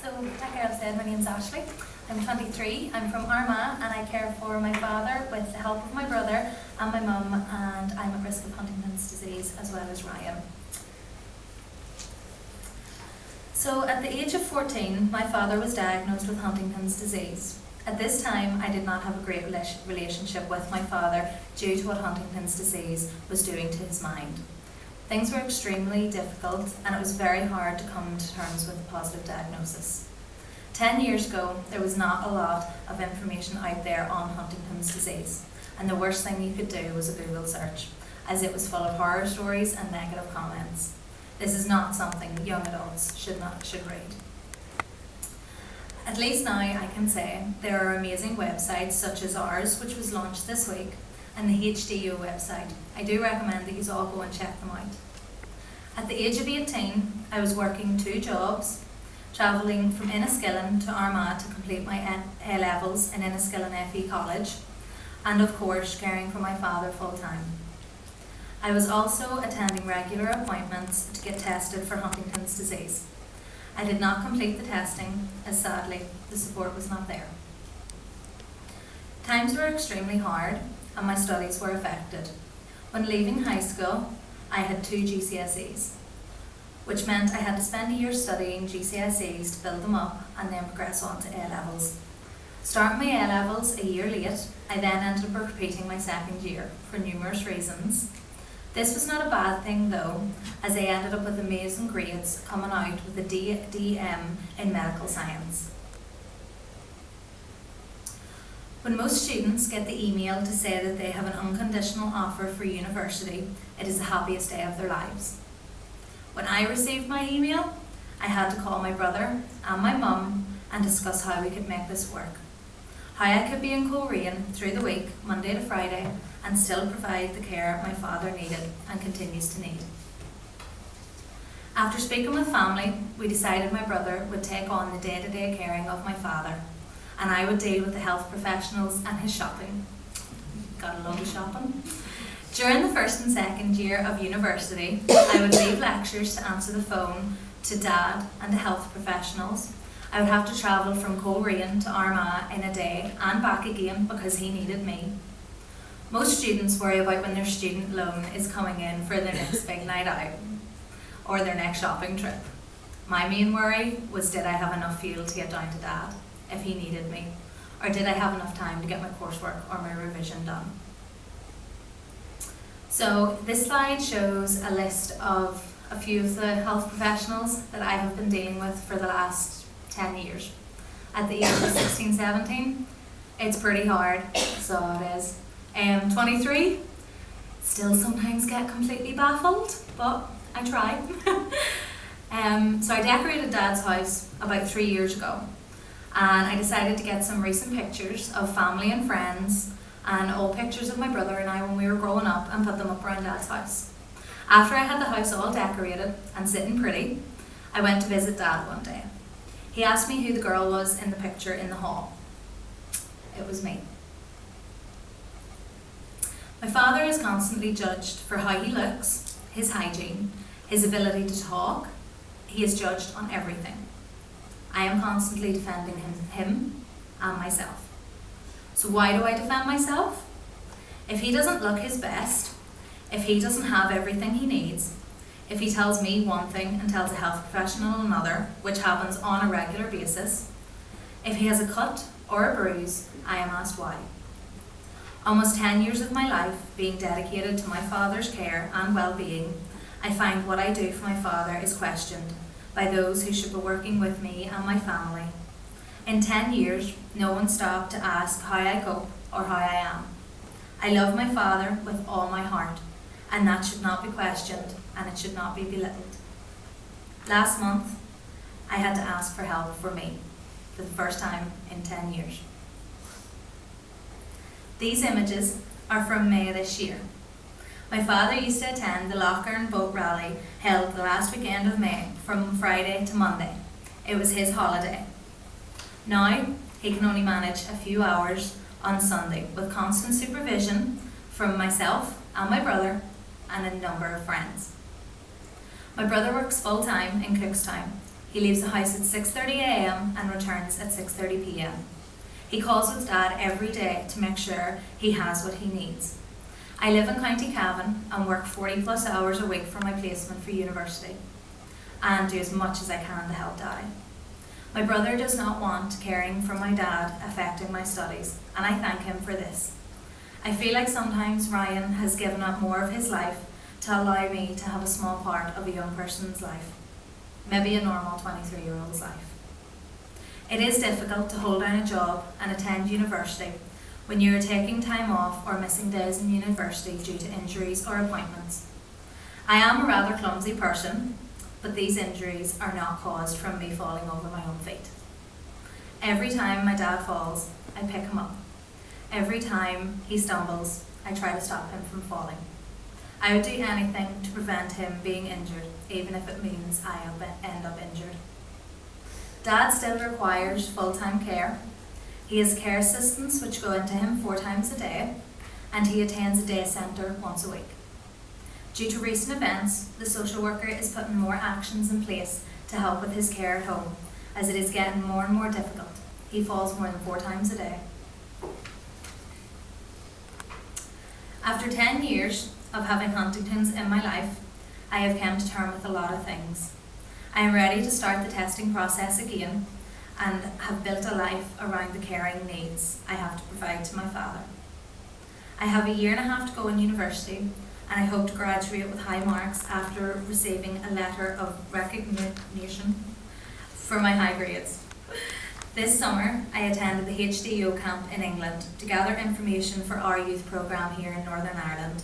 So, like I said, my name's Ashley. I'm 23. I'm from Armagh and I care for my father with the help of my brother and my mum, and I'm at risk of Huntington's disease as well as Ryan. So at the age of 14, my father was diagnosed with Huntington's disease. At this time, I did not have a great relationship with my father due to what Huntington's disease was doing to his mind. Things were extremely difficult and it was very hard to come to terms with a positive diagnosis. 10 years ago, there was not a lot of information out there on Huntington's disease, and the worst thing you could do was a Google search, as it was full of horror stories and negative comments. This is not something young adults should read. At least now I can say there are amazing websites such as ours, which was launched this week, and the HDANI website. I do recommend that you all go and check them out. At the age of 18, I was working 2 jobs, travelling from Enniskillen to Armagh to complete my A-levels in Enniskillen FE College, and of course caring for my father full time. I was also attending regular appointments to get tested for Huntington's disease. I did not complete the testing, as sadly the support was not there. Times were extremely hard and my studies were affected. When leaving high school, I had 2 GCSEs, which meant I had to spend a year studying GCSEs to build them up and then progress on to A-levels. Starting my A-levels a year late, I then ended up repeating my second year for numerous reasons. This was not a bad thing though, as I ended up with amazing grades coming out with a DM in medical science. When most students get the email to say that they have an unconditional offer for university, it is the happiest day of their lives. When I received my email, I had to call my brother and my mum and discuss how we could make this work. How I could be in Clarke through the week, Monday to Friday, and still provide the care my father needed and continues to need. After speaking with family, we decided my brother would take on the day-to-day caring of my father, and I would deal with the health professionals and his shopping. Gotta love the shopping. During the first and second year of university, I would leave lectures to answer the phone to Dad and the health professionals. I would have to travel from Clarke to Armagh in a day and back again because he needed me. Most students worry about when their student loan is coming in for their next big night out or their next shopping trip. My main worry was, did I have enough fuel to get down to Dad if he needed me, or did I have enough time to get my coursework or my revision done? So this slide shows a list of a few of the health professionals that I have been dealing with for the last 10 years. At the age of 16, 17, it's pretty hard, so it is. 23, still sometimes get completely baffled, but I try. So I decorated Dad's house about 3 years ago, and I decided to get some recent pictures of family and friends and old pictures of my brother and I when we were growing up and put them up around Dad's house. After I had the house all decorated and sitting pretty, I went to visit Dad one day. He asked me who the girl was in the picture in the hall. It was me. My father is constantly judged for how he looks, his hygiene, his ability to talk. He is judged on everything. I am constantly defending him and myself. So why do I defend myself? If he doesn't look his best, if he doesn't have everything he needs, if he tells me one thing and tells a health professional another, which happens on a regular basis, if he has a cut or a bruise, I am asked why. Almost 10 years of my life being dedicated to my father's care and well-being, I find what I do for my father is questioned by those who should be working with me and my family. In 10 years, no one stopped to ask how I cope or how I am. I love my father with all my heart, and that should not be questioned and it should not be belittled. Last month, I had to ask for help for me for the first time in 10 years. These images are from May this year. My father used to attend the Clarke boat rally held the last weekend of May from Friday to Monday. It was his holiday. Now, he can only manage a few hours on Sunday with constant supervision from myself and my brother and a number of friends. My brother works full-time in Cookstown, He leaves the house at 6:30 a.m. and returns at 6:30 p.m. He calls with Dad every day to make sure he has what he needs. I live in County Cavan and work 40 plus hours a week for my placement for university and do as much as I can to help Daddy. My brother does not want caring for my dad affecting my studies, and I thank him for this. I feel like sometimes Ryan has given up more of his life to allow me to have a small part of a young person's life, maybe a normal 23-year-old's life. It is difficult to hold down a job and attend university when you are taking time off or missing days in university due to injuries or appointments. I am a rather clumsy person, but these injuries are not caused from me falling over my own feet. Every time my dad falls, I pick him up. Every time he stumbles, I try to stop him from falling. I would do anything to prevent him being injured, even if it means I end up injured. Dad still requires full-time care. He has care assistants which go into him 4 times a day, and he attends a day centre once a week. Due to recent events, the social worker is putting more actions in place to help with his care at home, as it is getting more and more difficult. He falls more than 4 times a day. After 10 years of having Huntington's in my life, I have come to terms with a lot of things. I am ready to start the testing process again and have built a life around the caring needs I have to provide to my father. I have a 1.5 years to go in university, and I hope to graduate with high marks after receiving a letter of recognition for my high grades. This summer, I attended the HDANI camp in England to gather information for our youth programme here in Northern Ireland,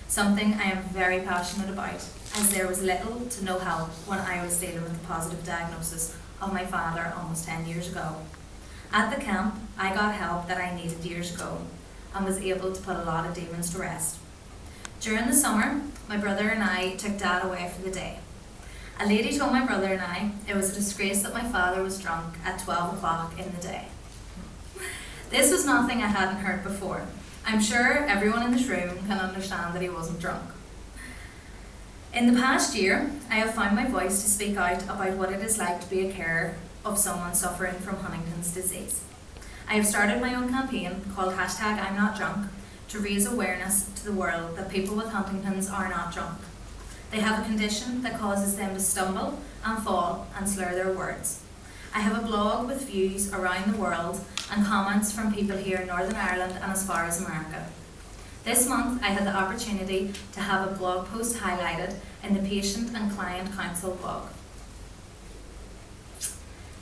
something I am very passionate about, as there was little to no help when I was dealing with the positive diagnosis of my father almost 10 years ago. At the camp, I got help that I needed years ago and was able to put a lot of demons to rest. During the summer, my brother and I took Dad away for the day. A lady told my brother and I it was a disgrace that my father was drunk at 12 o'clock in the day. This was nothing I hadn't heard before. I'm sure everyone in this room can understand that he wasn't drunk. In the past year, I have found my voice to speak out about what it is like to be a carer of someone suffering from Huntington's disease. I have started my own campaign called #I'mNotDrunk to raise awareness to the world that people with Huntington's are not drunk. They have a condition that causes them to stumble and fall and slur their words. I have a blog with views around the world and comments from people here in Northern Ireland and as far as America. This month I had the opportunity to have a blog post highlighted in the Patient and Client Council blog.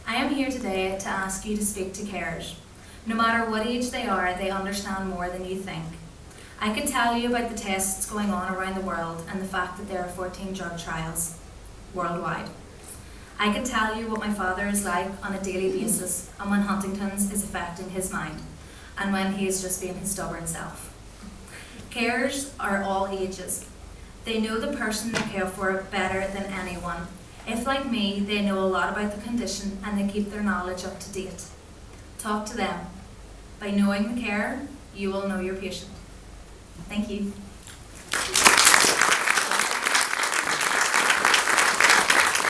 I am here today to ask you to speak to carers. No matter what age they are, they understand more than you think. I could tell you about the tests going on around the world and the fact that there are 14 drug trials worldwide. I could tell you what my father is like on a daily basis and when Huntington's is affecting his mind and when he is just being his stubborn self. Carers are all ages. They know the person they care for better than anyone. If, like me, they know a lot about the condition and they keep their knowledge up to date. Talk to them. By knowing the carer, you will know your patient. Thank you.